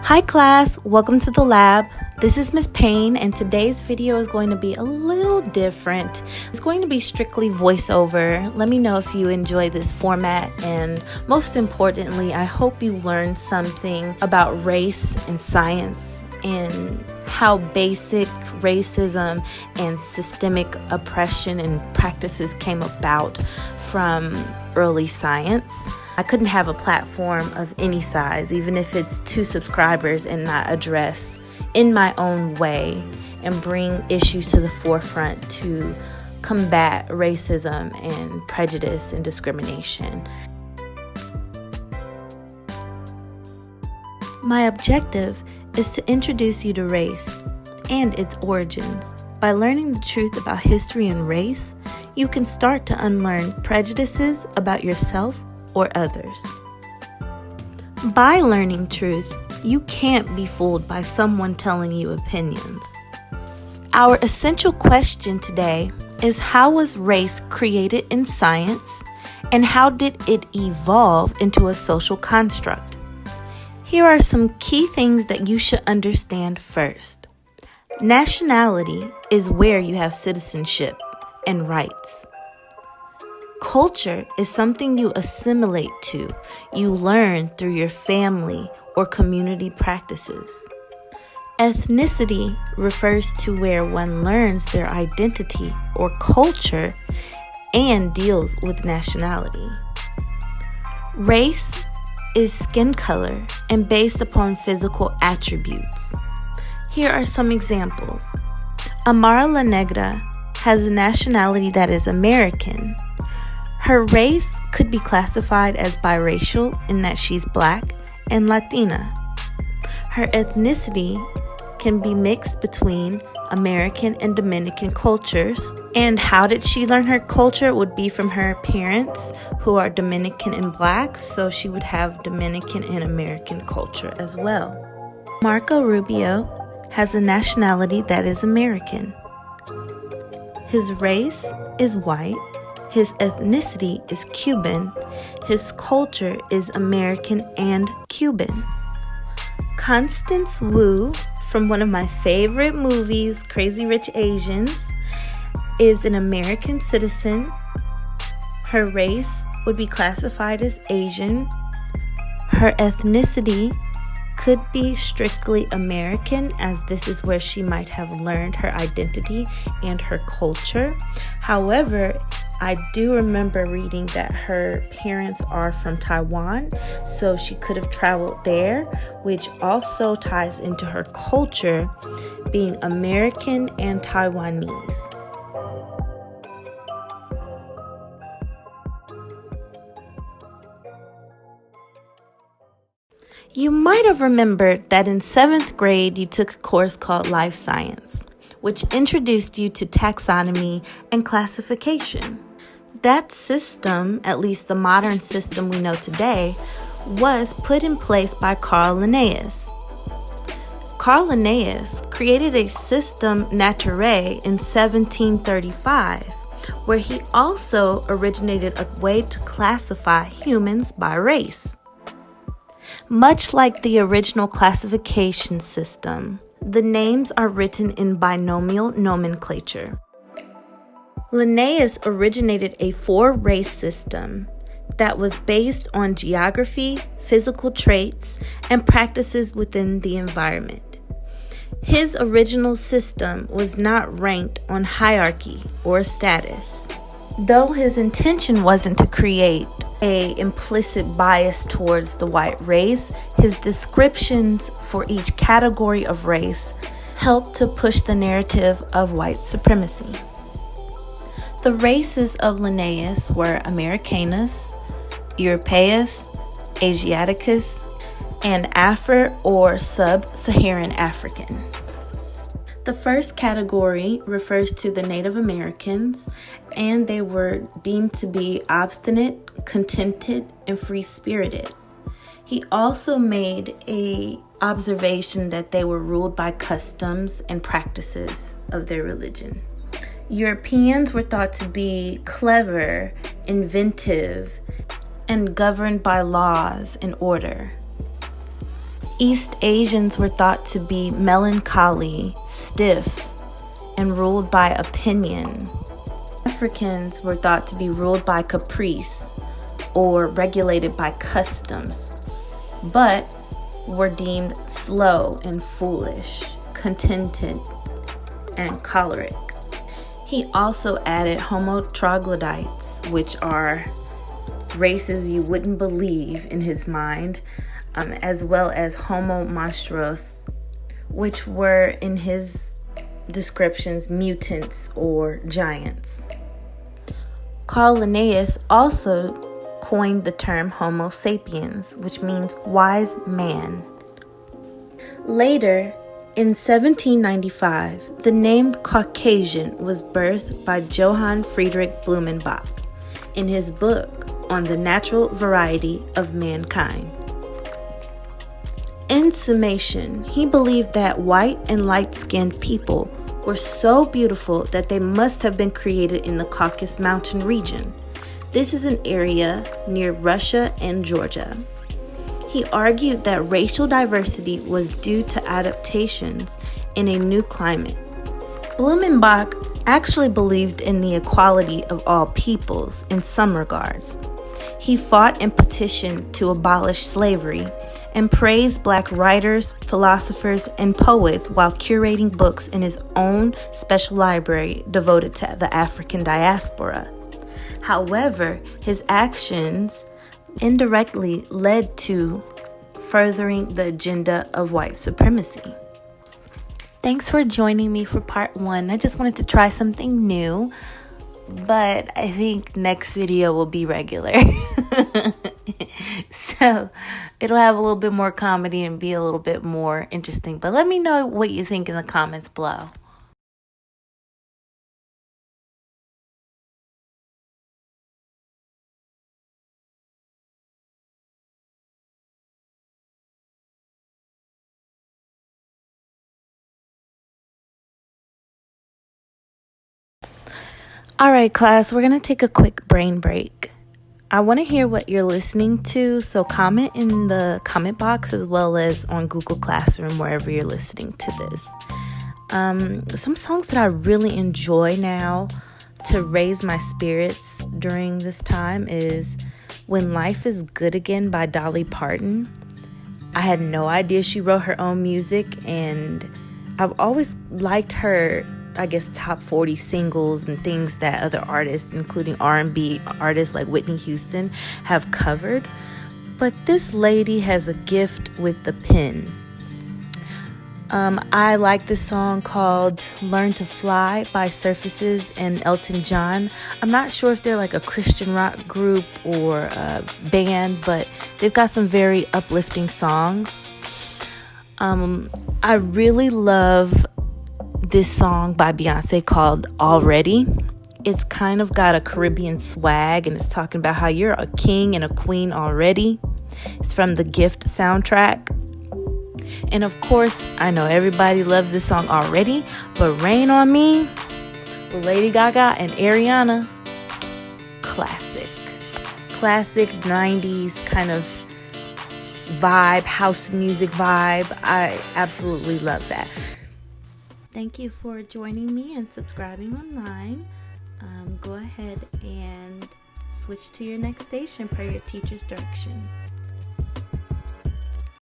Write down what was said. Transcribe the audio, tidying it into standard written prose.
Hi class, welcome to the lab. This is Miss Payne and today's video is going to be a little different. It's going to be strictly voiceover. Let me know if you enjoy this format, and most importantly, I hope you learned something about race and science and how basic racism and systemic oppression and practices came about from early science. I couldn't have a platform of any size, even if it's 2 subscribers, and not address in my own way and bring issues to the forefront to combat racism and prejudice and discrimination. My objective is to introduce you to race and its origins. By learning the truth about history and race, you can start to unlearn prejudices about yourself or others. By learning truth, you can't be fooled by someone telling you opinions. Our essential question today is, how was race created in science, and how did it evolve into a social construct? Here are some key things that you should understand first. Nationality is where you have citizenship and rights. Culture is something you assimilate to, you learn through your family or community practices. Ethnicity refers to where one learns their identity or culture and deals with nationality. Race is skin color and based upon physical attributes. Here are some examples. Amara La Negra has a nationality that is American. Her race could be classified as biracial in that she's Black and Latina. Her ethnicity can be mixed between American and Dominican cultures. And how did she learn her culture? It would be from her parents, who are Dominican and Black, so she would have Dominican and American culture as well. Marco Rubio has a nationality that is American. His race is white. His ethnicity is Cuban. His culture is American and Cuban. Constance Wu, from one of my favorite movies, Crazy Rich Asians, is an American citizen. Her race would be classified as Asian. Her ethnicity could be strictly American, as this is where she might have learned her identity and her culture. However, I do remember reading that her parents are from Taiwan, so she could have traveled there, which also ties into her culture being American and Taiwanese. You might have remembered that in 7th grade you took a course called Life Science, which introduced you to taxonomy and classification. That system, at least the modern system we know today, was put in place by Carl Linnaeus. Carl Linnaeus created a system naturae in 1735, where he also originated a way to classify humans by race. Much like the original classification system, the names are written in binomial nomenclature. Linnaeus originated a 4-race system that was based on geography, physical traits, and practices within the environment. His original system was not ranked on hierarchy or status. Though his intention wasn't to create an implicit bias towards the white race, his descriptions for each category of race helped to push the narrative of white supremacy. The races of Linnaeus were Americanus, Europaeus, Asiaticus, and Afro or Sub-Saharan African. The first category refers to the Native Americans, and they were deemed to be obstinate, contented, and free-spirited. He also made an observation that they were ruled by customs and practices of their religion. Europeans were thought to be clever, inventive, and governed by laws and order. East Asians were thought to be melancholy, stiff, and ruled by opinion. Africans were thought to be ruled by caprice or regulated by customs, but were deemed slow and foolish, contented, and choleric. He also added Homo troglodytes, which are races you wouldn't believe in his mind, as well as Homo monstros, which were in his descriptions mutants or giants. Carl Linnaeus also coined the term Homo sapiens, which means wise man. Later, in 1795, the name Caucasian was birthed by Johann Friedrich Blumenbach in his book on the natural variety of mankind. In summation, he believed that white and light-skinned people were so beautiful that they must have been created in the Caucasus Mountain region. This is an area near Russia and Georgia. He argued that racial diversity was due to adaptations in a new climate. Blumenbach actually believed in the equality of all peoples in some regards. He fought and petitioned to abolish slavery and praised Black writers, philosophers, and poets while curating books in his own special library devoted to the African diaspora. However, his actions indirectly led to furthering the agenda of white supremacy. Thanks for joining me for part 1. I just wanted to try something new, but I think next video will be regular. So it'll have a little bit more comedy and be a little bit more interesting. But let me know what you think in the comments below. All right, class, we're going to take a quick brain break. I want to hear what you're listening to, so comment in the comment box as well as on Google Classroom, wherever you're listening to this. Some songs that I really enjoy now to raise my spirits during this time is When Life is Good Again by Dolly Parton. I had no idea she wrote her own music, and I've always liked her top 40 singles and things that other artists, including R&B artists like Whitney Houston, have covered. But this lady has a gift with the pen. I like this song called Learn to Fly by Surfaces and Elton John. I'm not sure if they're like a Christian rock group or a band, but they've got some very uplifting songs. I really love this song by Beyonce called Already. It's kind of got a Caribbean swag, and it's talking about how you're a king and a queen already. It's from the Gift soundtrack. And of course, I know everybody loves this song already, but Rain on Me with Lady Gaga and Ariana, classic 90s kind of vibe, house music vibe. I absolutely love that. Thank you for joining me and subscribing online. Go ahead and switch to your next station per your teacher's direction.